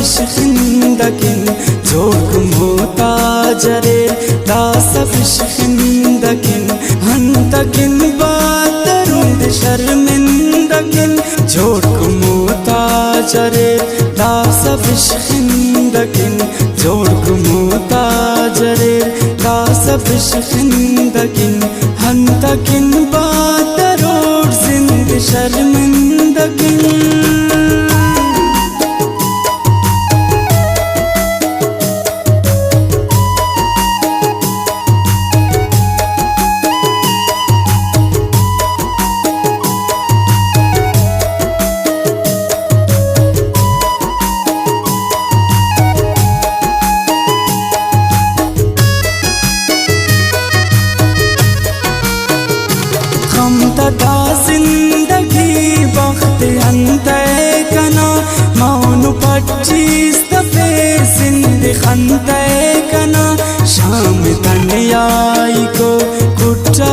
इश्किंदकिन जोड़कुम होता जरे दास इश्किंदकिन हंतकिन बातरुंद शर्मिंदकिन जोड़कुम होता जरे दास इश्किंदकिन जोड़कुम होता जरे दास इश्किंदकिन हंतकिन बातरुंद जिंद शर्मिंदकिन तदा जिंदगी वक्त अंते कना मौन 25 दफे जिंद खंते कना शाम तन्याई को कुट्टा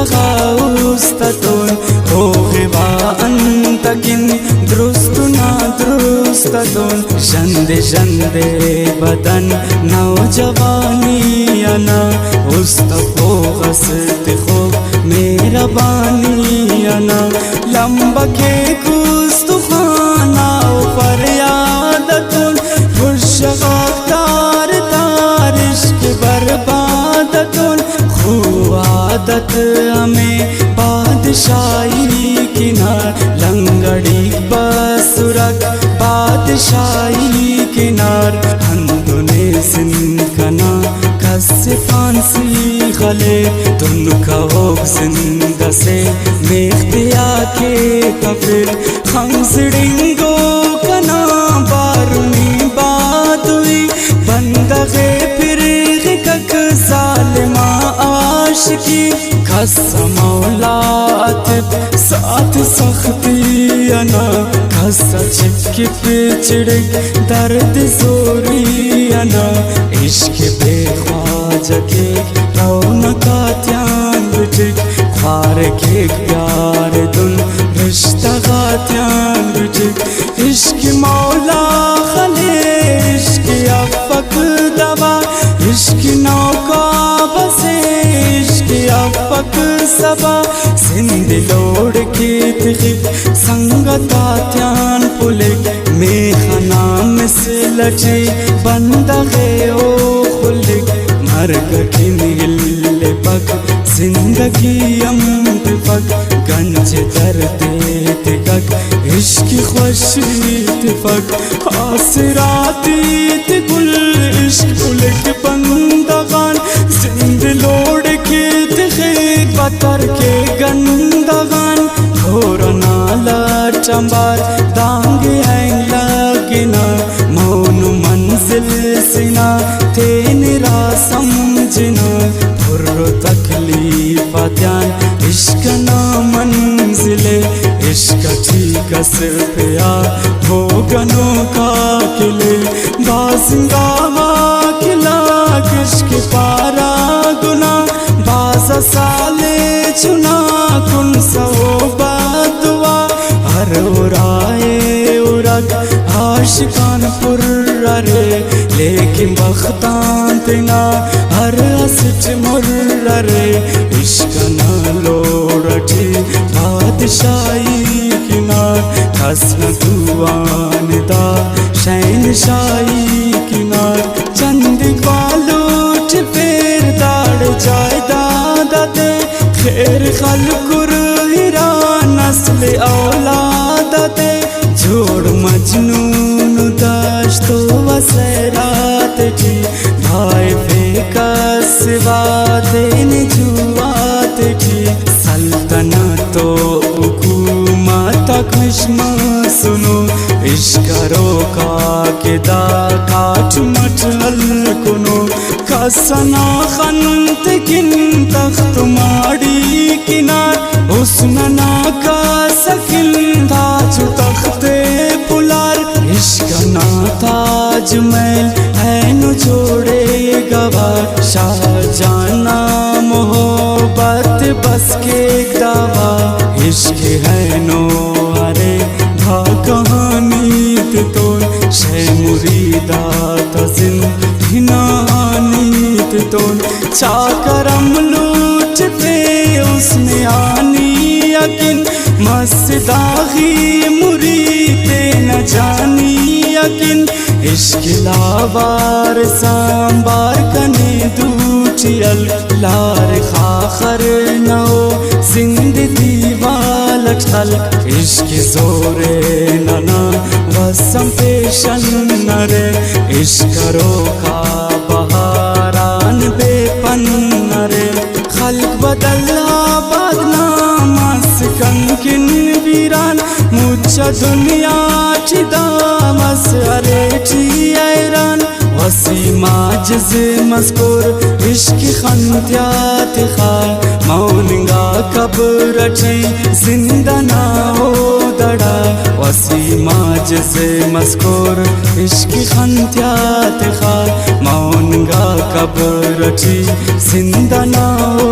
उस्ततुन हो गवा अंतकिन दुरुस्तुना दुरुस्ततुन जंदे जंदे बदन नौजवानी अना उस्तफो गस्त खो मेरा बानी अना लंबा के कुस्तुखाना फरियादतुन खुशगातार तारिश के बर्बादतुन खुआदत हमें बादशाही किनार लंगड़ी बसुरक बादशाही किनार हंदुने जिंद कना कस्से फांसी गले तुम कहो जिंद से मेख्तिया के कफिल खंसड़िंगो कना बारुनी बात हुई बंदगे फिर कक जालिमा आशिकी खस्सा मौलात साथ सख्ती अना खस्सा चिपके पिछड़े दर्द जोरी अना इश्क बेख्वाज के रौनका त्यान बिटिक ख्वार के प्यार दुन रिश्ता का त्यान बिटिक इश्क मौला खले इश्क अफक दवा इश्क नौका बसे इश्क अफक सबा जिंद लोड़ के तिखिक संगता त्यान पुलिक मेखना मिसलचे बंदगे ओ खुलिक मर्ग की नील पक जिंदगी अम्त पक गंज दर्दे तिकक इश्क खुशीत पक आसराती तिकुल इश्क पुलिक बंदगान जिंद लोड़ के तिखिक बतर के गंदगान घोरना चंबार दांग लगिना मौन मंजिल सिना तेरा समझना फुर्र तकलीफ त्यान इश्क ना मंजिले इश्क ठीक सिर्फया हो गनो का किले बाजिंगा किला इश्क पारा गुना बाज साले चुना कुन सो बादुआ हर उराए उरग आशिकान पुर्रे लेकिन बख्तान तिना हर असच मुर्रे इश्क न लोड़ठी बादशाही किनार खसन दुआन दा शहनशाही किनार चंद बालूट फेर दाड़ जायदाद दे खैर खलकुर हिरा नस्ल औलाद दे जोड़ मजनून दाश्तो वसरात जी भाई बेकस वादेन जुआत जी सल्तनतो हुकूमत खुशमा सुनो इश्करो का के दा काट मटल कुनो कसना खंत किन तख्त माड़ी किनार हुस्नना का सकिल ताज तख्ते पुलार इश्क ना ताज महल है नु जोड़े गवार शाहजाना मोहब्बत बस के दावा इश्क है नो अरे भा कहानी तो शे मुरीदा चा करम लूटते उसने आनी यकीन मस्त दागी मुरीते न जानी यकीन इश्क लावार सांबार कने दूचियल लार खाखर नो जिंदगी वालट हल इश्क जोरे नना वसम पेशन नरे इश्क रोका बहारान बेपन नरे खल्क बदला बदनामस कंकिन वीरान मुझा दुनिया चिदामस अरे ची ऐरान वसीमा जिज मस्कुर इश्क खंत्यात खाल मौनगा कब्र ची जिंदा ना हो दड़ा वसीमा जिज मस्कुर इश्क खंत्यात खाल मौनगा कब्र ची जिंदा ना हो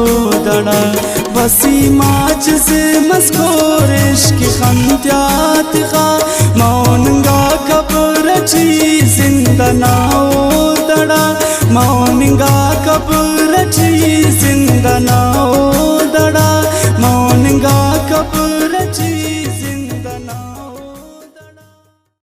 दड़ा वसीमा जिज मस्कुर इश्क खंत्यात खाल मौनगा कब्र ची जिंदा ना हो दड़ा मौनगा कब्र ची जिंदा ना हो दड़ा मौनगा कब्र ची